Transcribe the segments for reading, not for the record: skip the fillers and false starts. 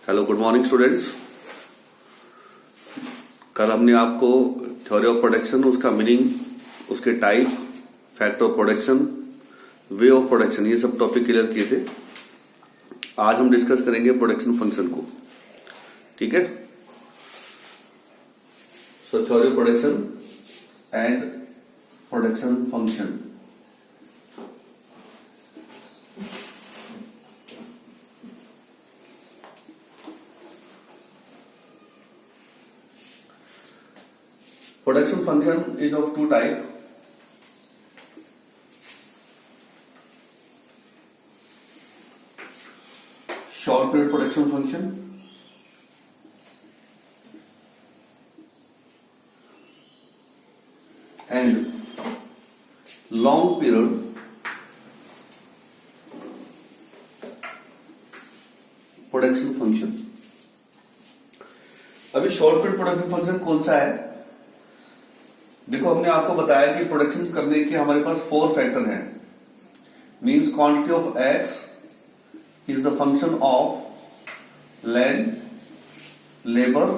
Hello, good morning students. कल हमने आपको थ्योरी ऑफ प्रोडक्शन, उसका मीनिंग, उसके type, factor of production, way of production, ये सब टॉपिक क्लियर किए थे। आज हम डिस्कस करेंगे प्रोडक्शन फंक्शन को। ठीक है। सो theory of production and production function. Production function is of two types. Short period production function and long period production function. अभी शॉर्ट पीरियड प्रोडक्शन फंक्शन कौन सा है? देखो, हमने आपको बताया कि प्रोडक्शन करने के हमारे पास 4 फैक्टर हैं। Means quantity of X is the function of land, labour,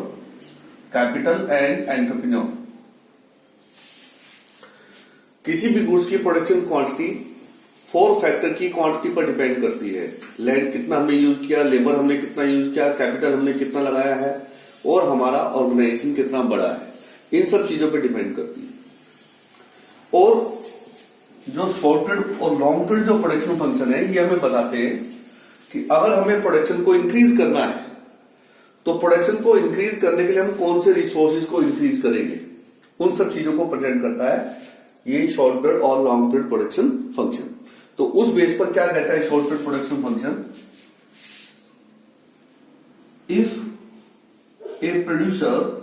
capital and entrepreneur. किसी भी गुड्स की प्रोडक्शन क्वांटिटी 4 फैक्टर की क्वांटिटी पर डिपेंड करती है। लैंड कितना हमने यूज किया, लेबर हमने कितना यूज किया, कैपिटल हमने कितना लगाया है, और हमारा ऑर्गेनाइजेशन कितना बड़ा है। इन सब चीजों पे डिपेंड करती है। और जो शॉर्ट पीरियड और लॉन्ग पीरियड जो प्रोडक्शन फंक्शन है, ये हमें बताते हैं कि अगर हमें प्रोडक्शन को इंक्रीज करना है तो प्रोडक्शन को इंक्रीज करने के लिए हम कौन से रिसोर्सेज को इंक्रीज करेंगे, उन सब चीजों को प्रेजेंट करता है ये शॉर्ट पीरियड और लॉन्ग पीरियड प्रोडक्शन फंक्शन। तो उस बेस पर क्या कहता है short period production function? If a producer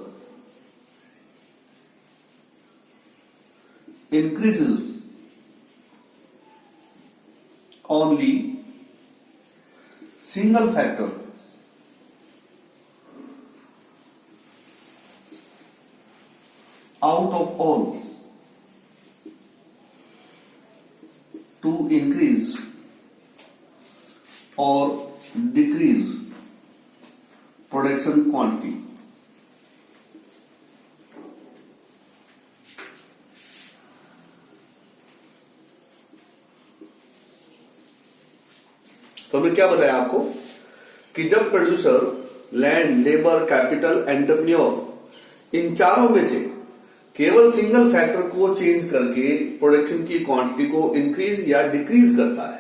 increases only single factor out of all to increase or decrease production quantity, तो हमने क्या बताया आपको कि जब producer land, labour, capital, entrepreneur, इन चारों में से केवल सिंगल फैक्टर को चेंज करके प्रोडक्शन की क्वांटिटी को इंक्रीज या डिक्रीज करता है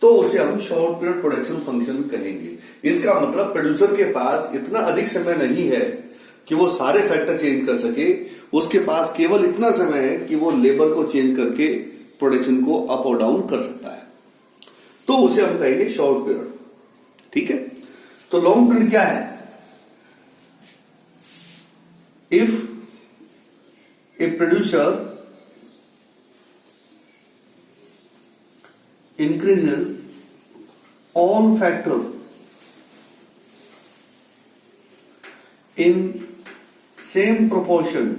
तो उसे हम शॉर्ट पीरियड प्रोडक्शन फंक्शन कहेंगे। इसका मतलब प्रोड्यूसर के पास इतना अधिक समय नहीं है कि वो सारे फैक्टर चेंज कर सके, उसके पास केवल इतना समय है कि वो लेबर को चेंज करके प्रोडक्शन को अप और डाउन कर सकता है, तो उसे हम कहेंगे शॉर्ट पीरियड। ठीक है। तो लॉन्ग पीरियड क्या है? If a producer increases all factor in same proportion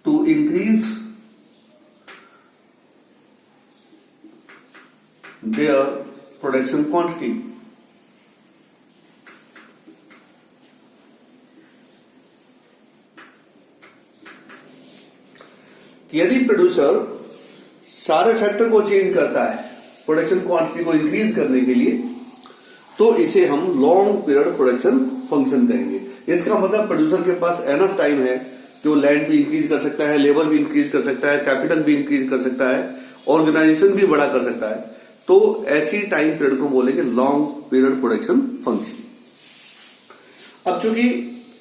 to increase their production quantity, यदि प्रोड्यूसर सारे फैक्टर को चेंज करता है प्रोडक्शन क्वांटिटी को इंक्रीज करने के लिए तो इसे हम लॉन्ग पीरियड प्रोडक्शन फंक्शन कहेंगे। इसका मतलब प्रोड्यूसर के पास एनफ टाइम है कि वो लैंड भी इंक्रीज कर सकता है, लेबर भी इंक्रीज कर सकता है, कैपिटल भी इंक्रीज कर सकता है, ऑर्गेनाइजेशन भी बड़ा कर सकता है। तो ऐसी टाइम पीरियड को बोलेंगे लॉन्ग पीरियड प्रोडक्शन फंक्शन। अब चूंकि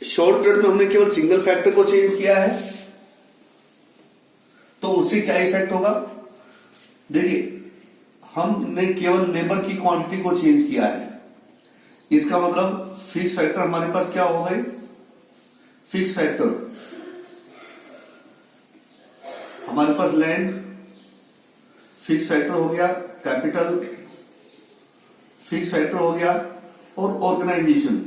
शॉर्ट पीरियड में हमने केवल सिंगल फैक्टर को चेंज किया है तो उससे क्या इफेक्ट होगा? देखिए, हमने केवल लेबर की क्वांटिटी को चेंज किया है, इसका मतलब फिक्स फैक्टर हमारे पास क्या हो गए? फिक्स फैक्टर हमारे पास लैंड फिक्स फैक्टर हो गया, कैपिटल फिक्स फैक्टर हो गया, और ऑर्गेनाइजेशन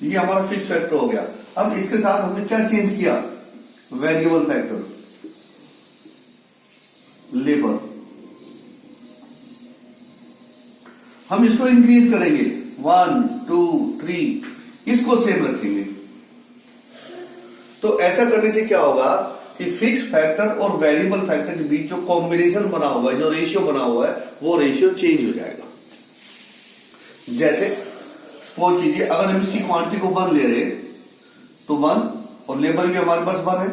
ये हमारा फिक्स फैक्टर हो गया। अब इसके साथ हमने क्या चेंज किया? वेरिएबल फैक्टर लेबर, हम इसको इंक्रीज करेंगे 1 2 3, इसको सेम रखेंगे। तो ऐसा करने से क्या होगा कि फिक्स फैक्टर और वेरिएबल फैक्टर के बीच जो कॉम्बिनेशन बना हुआ है, जो रेशियो बना हुआ है, वो रेशियो चेंज हो जाएगा। जैसे सपोज कीजिए अगर हम इसकी क्वांटिटी को 1 ले रहे तो 1 और लेबर भी हमारे पास 1 है,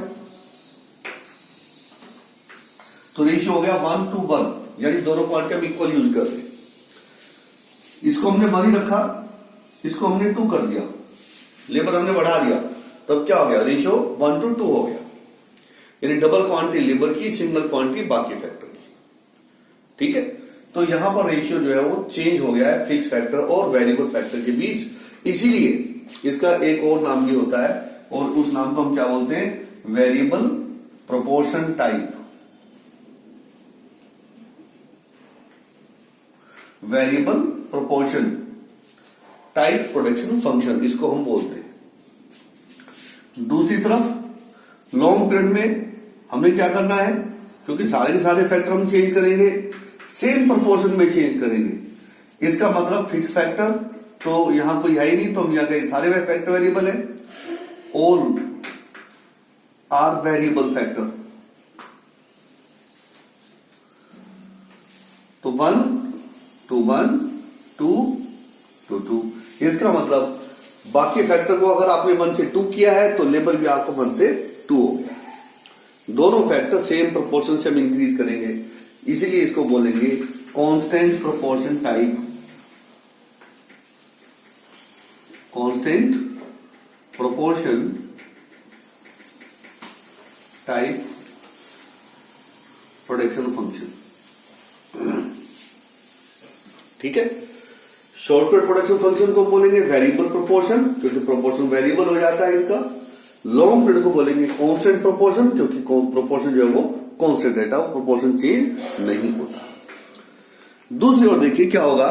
तो रेशियो हो गया 1 to 1, यानी दोनों क्वांटिटी हम इक्वल यूज कर रहे। इसको हमने 1 ही रखा, इसको हमने 2 कर दिया, लेबर हमने बढ़ा दिया, तब क्या हो गया, रेशियो 1 to 2 हो गया, यानी डबल क्वांटिटी लेबर की, सिंगल क्वांटिटी बाकी फैक्टर की। ठीक है, तो यहां पर रेशियो जो है वो चेंज हो गया है फिक्स फैक्टर और वेरिएबल फैक्टर के बीच, इसीलिए इसका एक और नाम भी होता है, और उस नाम को हम क्या बोलते हैं, variable proportion type, variable proportion type production function, इसको हम बोलते हैं। दूसरी तरफ लॉन्ग पीरियड में हमने क्या करना है, क्योंकि सारे के सारे फैक्टर हम चेंज करेंगे, सेम प्रोपोर्शन में चेंज करेंगे। इसका मतलब फिक्स फैक्टर तो यहां कोई है ही नहीं, तो हम यहां कहें सारे फैक्टर वेरिएबल है, ऑल आर वेरिएबल फैक्टर। तो 1 to 1 2 to 2, इसका मतलब बाकी फैक्टर को अगर आपने 1 से 2 किया है तो लेबर भी आपको 1 से 2 हो गया। दोनों फैक्टर सेम प्रोपोर्शन से हम इंक्रीज करेंगे, इसीलिए इसको बोलेंगे constant proportion type, constant proportion type production function. ठीक है, शॉर्ट पीरियड प्रोडक्शन फंक्शन को बोलेंगे वेरिएबल प्रोपोर्शन, क्योंकि प्रोपोर्शन वेरिएबल हो जाता है इनका। लॉन्ग पीरियड को बोलेंगे कांस्टेंट प्रोपोर्शन, क्योंकि प्रोपोर्शन जो है वो कांस्टेंट रहता है, प्रोपोर्शन चेंज नहीं होता। दूसरी ओर देखिए क्या होगा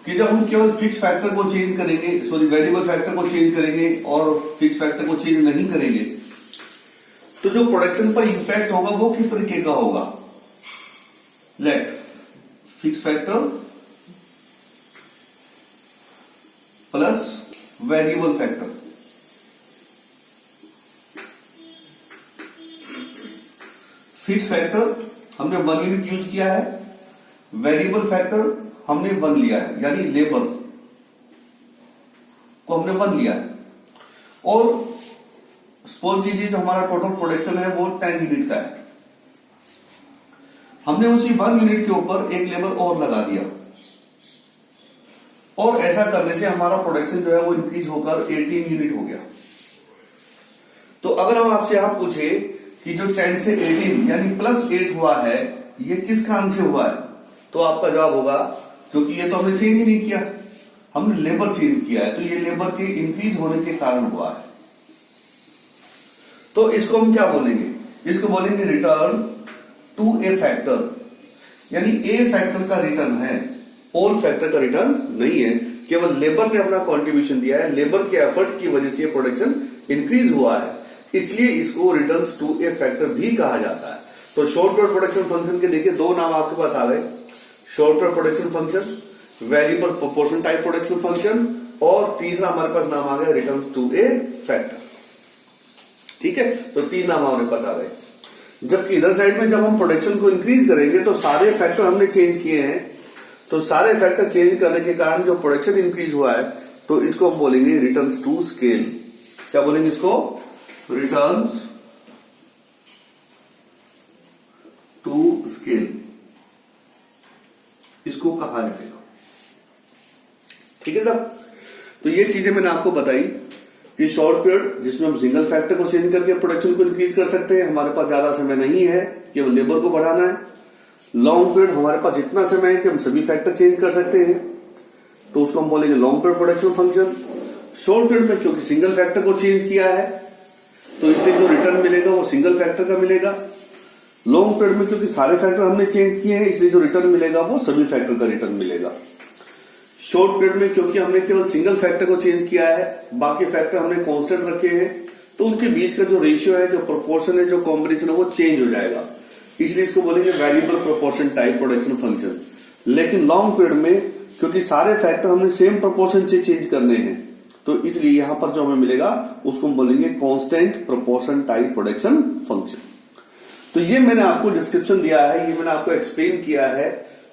कि जब हम केवल फिक्स फैक्टर को चेंज करेंगे, सॉरी वेरिएबल फैक्टर को चेंज करेंगे और फिक्स फैक्टर को चेंज नहीं करेंगे, तो जो प्रोडक्शन पर इंपैक्ट होगा वो किस तरीके का होगा। Let fix factor plus variable factor, fix factor हमने 1 यूनिट यूज किया है, वेरिएबल फैक्टर हमने 1 लिया है, यानी लेबर को हमने 1 लिया है, और सपोज कीजिए जो हमारा टोटल प्रोडक्शन है वो 10 यूनिट का है, हमने उसी 1 यूनिट के ऊपर एक लेबर और लगा दिया, और ऐसा करने से हमारा प्रोडक्शन जो है वो इंक्रीज होकर 18 यूनिट हो गया। तो अगर हम आपसे यहां पूछे कि जो 10 से 18 यानी +8 हुआ है, ये किस कारण से हुआ है, तो आपका जवाब होगा क्योंकि ये तो हमने चेंज ही नहीं किया, हमने लेबर चेंज किया है, तो ये लेबर के इंक्रीज होने के कारण हुआ है। तो इसको हम क्या बोलेंगे, इसको बोलेंगे रिटर्न टू ए फैक्टर, यानी ए फैक्टर का रिटर्न है, ऑल फैक्टर का रिटर्न नहीं है, केवल लेबर ने अपना कंट्रीब्यूशन दिया है, लेबर के एफर्ट की वजह से प्रोडक्शन इंक्रीज हुआ है, इसलिए इसको रिटर्न्स टू ए फैक्टर भी कहा जाता है। तो शॉर्ट पीरियड प्रोडक्शन फंक्शन के देखिए 2 नाम आपके पास आ गए, short period production function, variable proportion type production function, और तीसरा हमारे पास नाम आ गया रिटर्न्स टू ए फैक्टर। ठीक है, तो 3 नाम हमारे पास आ गए। जबकि इधर साइड में जब हम प्रोडक्शन को इंक्रीज करेंगे तो सारे फैक्टर हमने चेंज किए हैं, तो सारे फैक्टर चेंज करने के कारण जो प्रोडक्शन इंक्रीज हुआ है, तो इसको हम बोलेंगे रिटर्न्स टू स्केल। क्या बोलेंगे इसको, रिटर्न्स टू स्केल, इसको कहा जाएगा। ठीक है साहब, तो ये चीजें मैंने आपको बताई कि शॉर्ट पीरियड जिसमें हम सिंगल फैक्टर को चेंज करके प्रोडक्शन को इंक्रीज कर सकते हैं, हमारे पास ज्यादा समय नहीं है, केवल लेबर को बढ़ाना है। लॉन्ग पीरियड हमारे पास इतना समय है कि हम सभी फैक्टर चेंज कर सकते हैं, तो उसको हम बोलेंगे long period production function. Short period में क्योंकि सिंगल फैक्टर को चेंज किया है, तो इसलिए जो रिटर्न मिलेगा वो सिंगल फैक्टर का मिलेगा। लॉन्ग पीरियड में क्योंकि सारे फैक्टर हमने चेंज किए हैं, इसलिए जो रिटर्न मिलेगा वो सभी फैक्टर का रिटर्न मिलेगा। शॉर्ट पीरियड में क्योंकि हमने केवल सिंगल फैक्टर को चेंज किया है, बाकी फैक्टर हमने कांस्टेंट रखे हैं, तो उनके बीच का जो रेशियो है, जो प्रोपोर्शन है, जो कॉम्बिनेशन है, वो चेंज हो जाएगा। इसलिए इसको बोलेंगे variable proportion type production function. लेकिन लॉन्ग पीरियड में क्योंकि सारे फैक्टर हमने सेम प्रोपोर्शन से चेंज करने हैं, तो इसलिए यहां पर जो हमें मिलेगा उसको हम बोलेंगे constant proportion type production function. तो ये मैंने आपको डिस्क्रिप्शन दिया है, ये मैंने आपको एक्सप्लेन किया है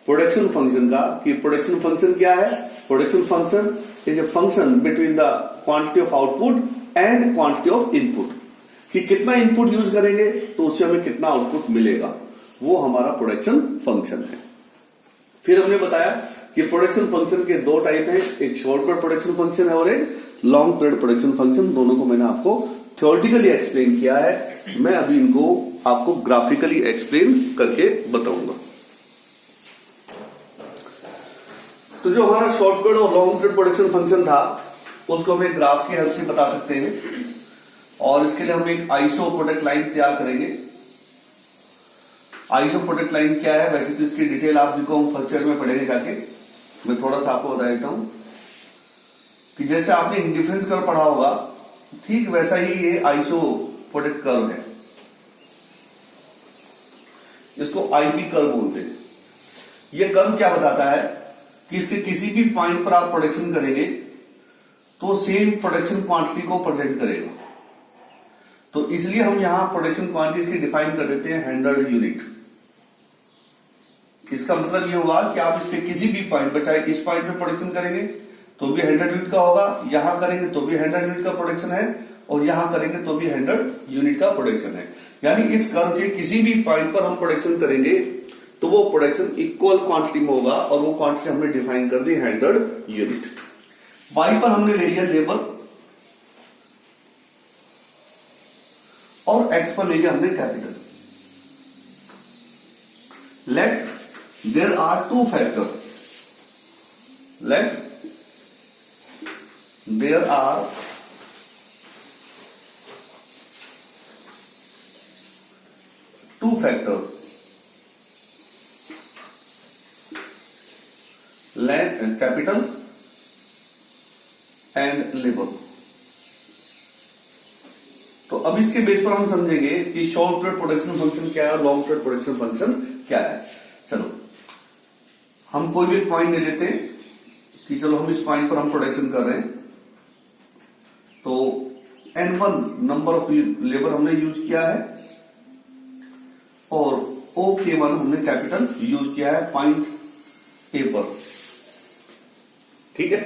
प्रोडक्शन फंक्शन का, कि प्रोडक्शन फंक्शन क्या है। Production function is a function between the quantity of output and quantity of input, कि कितना इनपुट यूज करेंगे तो उससे हमें कितना आउटपुट मिलेगा, वो हमारा प्रोडक्शन फंक्शन है। फिर हमने बताया कि प्रोडक्शन फंक्शन के दो टाइप है, एक शॉर्ट पीरियड प्रोडक्शन फंक्शन है और एक लॉन्ग पीरियड प्रोडक्शन फंक्शन। दोनों को मैंने आपको थ्योरेटिकली एक्सप्लेन किया है, मैं अभी इनको आपको ग्राफिकली एक्सप्लेन करके बताऊंगा। तो जो हमारा शॉर्ट पीरियड और लॉन्ग पीरियड प्रोडक्शन फंक्शन था उसको हम एक ग्राफ की हेल्प से बता सकते हैं, और इसके लिए हम एक आइसो प्रोडक्ट लाइन तैयार करेंगे। आइसो प्रोडक्ट लाइन क्या है, वैसे तो इसकी डिटेल आप जिनको हम फर्स्ट ईयर में पढ़ेंगे जाके, मैं थोड़ा सा आपको बता देता हूं कि जैसे आपने इंडिफरेंस कर्व पढ़ा होगा, ठीक वैसा ही ये आइसो प्रोडक्ट कर्व है, इसको आईपी कर्व बोलते हैं। ये कर्व क्या बताता है कि इसके किसी भी पॉइंट पर आप प्रोडक्शन करेंगे तो सेम प्रोडक्शन क्वांटिटी को प्रेजेंट करेगा। तो इसलिए हम यहां प्रोडक्शन क्वांटिटी की डिफाइन कर देते हैं 100 यूनिट। इसका मतलब ये होगा कि आप इसके किसी भी पॉइंट पर, चाहे इस पॉइंट पे प्रोडक्शन करेंगे तो भी 100 यूनिट का होगा, यहां करेंगे तो भी 100 यूनिट का प्रोडक्शन है, और यहां करेंगे तो भी 100 यूनिट का प्रोडक्शन है। यानी इस कर्व के किसी भी पॉइंट पर हम प्रोडक्शन करेंगे तो वो प्रोडक्शन इक्वल क्वांटिटी में होगा, और वो क्वांटिटी हमने डिफाइन कर दी 100 यूनिट। वाई पर हमने ले लिया लेबर, और एक्स पर ले लिया हमने capital. Let there are two factor, let there are two factor, land capital and labour. तो अब इसके बेस पर हम समझेंगे कि शॉर्ट पीरियड प्रोडक्शन फंक्शन क्या है और लॉन्ग पीरियड प्रोडक्शन फंक्शन क्या है। चलो हम कोई भी पॉइंट ले लेते हैं कि चलो हम इस पॉइंट पर हम प्रोडक्शन कर रहे हैं, तो N1 नंबर ऑफ लेबर हमने यूज किया है, और OK1 हमने कैपिटल यूज किया है पॉइंट ए पर। ठीक है,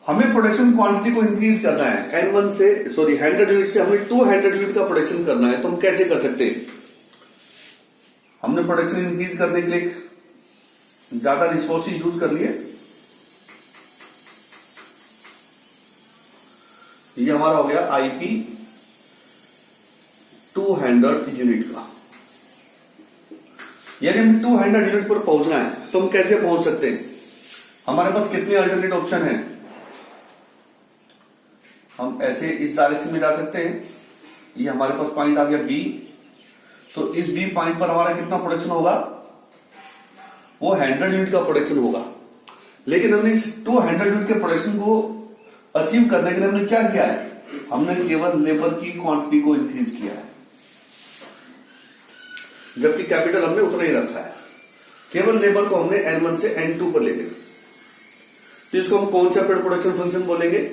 हमें प्रोडक्शन क्वांटिटी को इंक्रीज करना है N1 से, सॉरी 100 यूनिट से हमें 200 यूनिट का प्रोडक्शन करना है। तो हम कैसे कर सकते हैं, हमने प्रोडक्शन इंक्रीज करने के लिए ज्यादा रिसोर्सेज यूज कर लिए। ये हमारा हो गया आईपी 200 यूनिट का, यानी हमें 200 यूनिट पर पहुंचना है। तो हम कैसे पहुंच सकते हैं, हमारे पास कितने अल्टरनेट ऑप्शन हैं। हम ऐसे इस डायरेक्शन में जा सकते हैं, ये हमारे पास पॉइंट आ गया बी, तो इस बी पॉइंट पर हमारा कितना प्रोडक्शन होगा, वो 100 यूनिट का प्रोडक्शन होगा। लेकिन हमने इस 200 यूनिट के प्रोडक्शन को अचीव करने के लिए हमने क्या किया है, हमने केवल लेबर की क्वांटिटी को इंक्रीज किया है, जबकि कैपिटल हमने उतना ही रखा है। केवल लेबर को हमने N1 से N2 पर ले गए। तो इसको हम कौन सा पीरियड प्रोडक्शन फंक्शन बोलेंगे,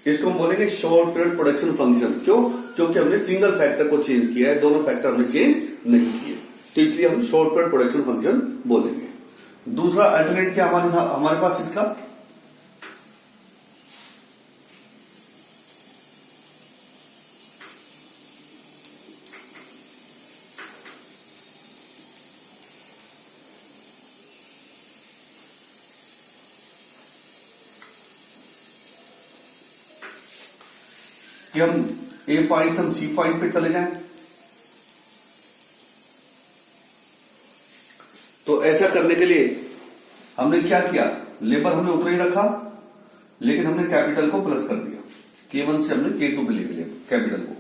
इसको हम बोलेंगे शॉर्ट पीरियड प्रोडक्शन फंक्शन। क्यों, क्योंकि हमने सिंगल फैक्टर को चेंज किया है, दोनों फैक्टर हमने चेंज नहीं किए, तो इसलिए हम शॉर्ट पीरियड प्रोडक्शन फंक्शन बोलेंगे। दूसरा अल्टरनेट क्या हमारे पास इसका, कि हम ए पॉइंट से हम सी पॉइंट पे चले जाएं। तो ऐसा करने के लिए हमने क्या किया, लेबर हमने उतना ही रखा, लेकिन हमने कैपिटल को प्लस कर दिया, K1 से हमने K2 पे ले लिया कैपिटल को,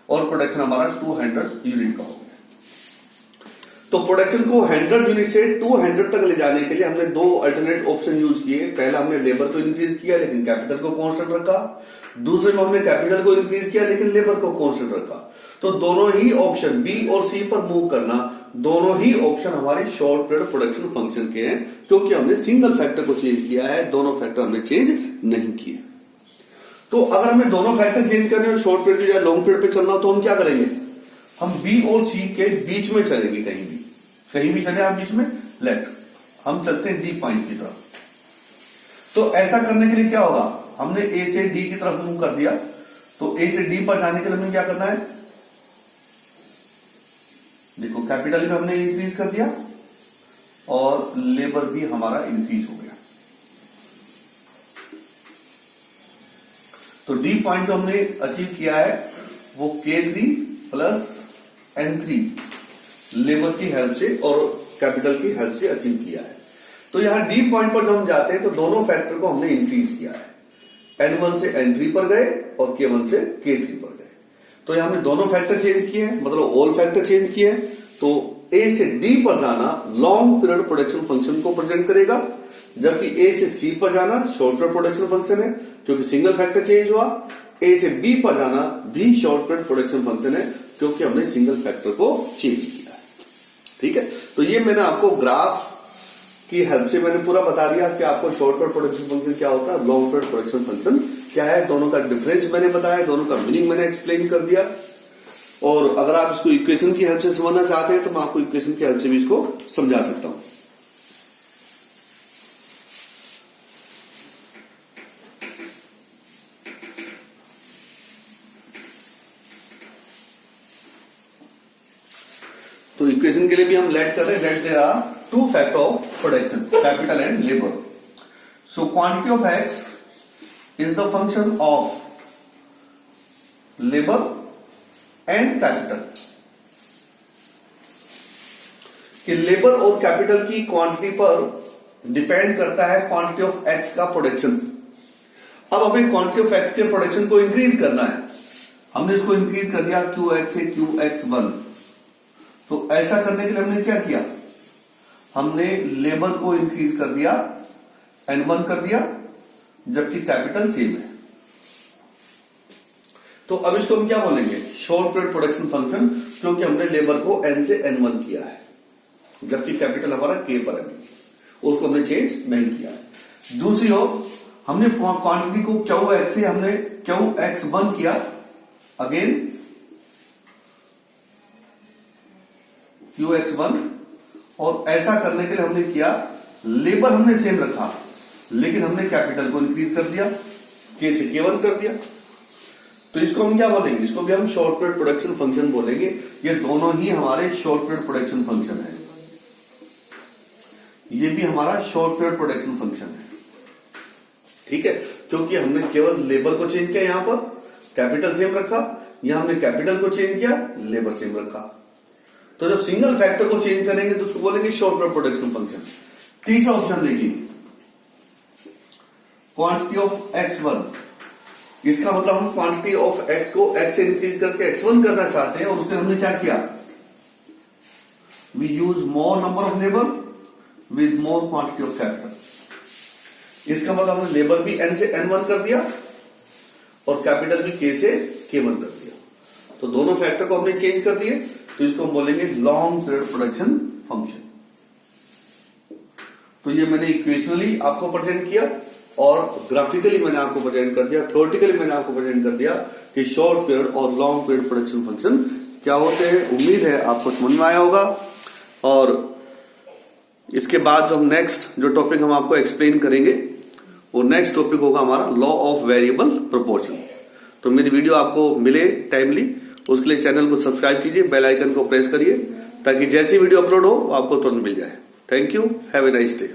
और प्रोडक्शन हमारा 200 यूनिट का हो गया। तो प्रोडक्शन को 100 यूनिट से 200 तक ले जाने के लिए हमने दो अल्टरनेट ऑप्शन यूज किए। पहला हमने लेबर को इंक्रीज किया लेकिन कैपिटल को कांस्टेंट रखा। दूसरे में हमने कैपिटल को इंक्रीज किया लेकिन लेबर को कांस्टेंट रखा। तो दोनों ही ऑप्शन बी और सी पर मूव करना, दोनों ही ऑप्शन हमारे शॉर्ट पीरियड प्रोडक्शन फंक्शन के हैं, क्योंकि हमने सिंगल फैक्टर को चेंज किया है, दोनों फैक्टर हमने चेंज नहीं किए। तो अगर हमें दोनों फैक्टर चेंज करने और शॉर्ट पीरियड या लॉन्ग पीरियड पे चलना हो तो हम क्या करेंगे, हम बी और सी के बीच में चलेंगे, कहीं भी चले आप बीच में, लेट हम चलते हैं डी पॉइंट की तरफ। तो ऐसा करने के लिए क्या होगा, हमने ए से डी की तरफ मूव कर दिया, तो ए से डी पर जाने के लिए हमें क्या करना है, देखो कैपिटल भी हमने इंक्रीज कर दिया और लेबर भी हमारा इंक्रीज हो गया। तो डी पॉइंट जो हमने अचीव किया है वो K3 प्लस N3 लेबर की हेल्प से और कैपिटल की हेल्प से अचीव किया है। तो यहां डी पॉइंट पर जब हम जाते हैं तो दोनों फैक्टर को हमने इंक्रीज किया है, N1 से N3 पर गए और K1 से K3 पर गए। तो यहां हमने दोनों फैक्टर चेंज किए हैं, मतलब ऑल फैक्टर चेंज किए हैं। तो A से D पर जाना लॉन्ग पीरियड प्रोडक्शन फंक्शन को प्रेजेंट करेगा, जबकि A से C पर जाना शॉर्ट पीरियड प्रोडक्शन फंक्शन है, क्योंकि सिंगल फैक्टर चेंज हुआ। A से B पर जाना भी शॉर्ट पीरियड प्रोडक्शन फंक्शन है, क्योंकि हमने सिंगल फैक्टर को चेंज किया है। ठीक है, तो ये मैंने आपको ग्राफ की हेल्प से मैंने पूरा बता दिया कि आपको शॉर्ट पीरियड प्रोडक्शन फंक्शन क्या होता है, लॉन्ग पीरियड प्रोडक्शन फंक्शन क्या है, दोनों का डिफरेंस मैंने बताया, दोनों का मीनिंग मैंने एक्सप्लेन कर दिया। और अगर आप इसको इक्वेशन की हेल्प से समझना चाहते हैं तो मैं आपको इक्वेशन की हेल्प से भी इसको समझा सकता हूं। तो इक्वेशन के लिए भी हम लेट कर रहे हैं, let there are two factor of production, capital and labour. So quantity of X is the function of labour and capital. कि लेबर और कैपिटल की क्वांटिटी पर डिपेंड करता है क्वांटिटी ऑफ एक्स का प्रोडक्शन। अब हमें क्वांटिटी ऑफ एक्स के प्रोडक्शन को इंक्रीज करना है, हमने इसको इंक्रीज कर दिया QX से QX1। तो ऐसा करने के लिए हमने क्या किया, हमने लेबर को इंक्रीज कर दिया, N1 कर दिया, जबकि कैपिटल सेम है। तो अब इसको हम क्या बोलेंगे, शॉर्ट पीरियड प्रोडक्शन फंक्शन, क्योंकि हमने लेबर को N से N1 किया है, जबकि कैपिटल हमारा K पर है, उसको हमने चेंज नहीं किया है। दूसरी ओर हमने क्वांटिटी को QX से हमने QX1 किया, अगेन QX1, और ऐसा करने के लिए हमने किया, लेबर हमने सेम रखा लेकिन हमने कैपिटल को इंक्रीज कर दिया, K से K1 कर दिया। तो इसको हम क्या बोलेंगे, इसको भी हम शॉर्ट पीरियड प्रोडक्शन फंक्शन बोलेंगे। ये दोनों ही हमारे शॉर्ट पीरियड प्रोडक्शन फंक्शन है, ये भी हमारा शॉर्ट पीरियड प्रोडक्शन फंक्शन है। ठीक है, क्योंकि हमने केवल लेबर को चेंज किया, यहां पर कैपिटल सेम रखा, यहां हमने कैपिटल को चेंज किया, लेबर सेम रखा। तो जब सिंगल फैक्टर को चेंज करेंगे तो उसको बोलेंगे शॉर्ट पीरियड प्रोडक्शन फंक्शन। तीसरा ऑप्शन देखिए, क्वांटिटी ऑफ X1। इसका मतलब हम क्वांटिटी ऑफ X को X से इंक्रीज करके X1 करना चाहते हैं, और उसमें हमने क्या किया, we use more number of labour with more quantity of capital. इसका मतलब हमने लेबर भी N से N1 कर दिया और कैपिटल भी K से K1 कर दिया। तो दोनों फैक्टर को हमने चेंज कर दिए, तो इसको हम बोलेंगे लॉन्ग पीरियड प्रोडक्शन फंक्शन। तो ये मैंने इक्वेशनली आपको प्रेजेंट किया और ग्राफिकली मैंने आपको प्रेजेंट कर दिया, थ्योरेटिकली मैंने आपको प्रेजेंट कर दिया कि शॉर्ट पीरियड और लॉन्ग पीरियड प्रोडक्शन फंक्शन क्या होते हैं। उम्मीद है आपको समझ में आया होगा। और इसके बाद जो हम नेक्स्ट जो टॉपिक हम आपको एक्सप्लेन करेंगे, वो नेक्स्ट टॉपिक होगा हमारा लॉ ऑफ वेरिएबल प्रोपोर्शन। तो मेरी वीडियो आपको मिले टाइमली, उसके लिए चैनल को सब्सक्राइब कीजिए, बेल आइकन को प्रेस करिए, ताकि जैसी वीडियो अपलोड हो आपको तुरंत मिल जाए। Thank you, have a nice day.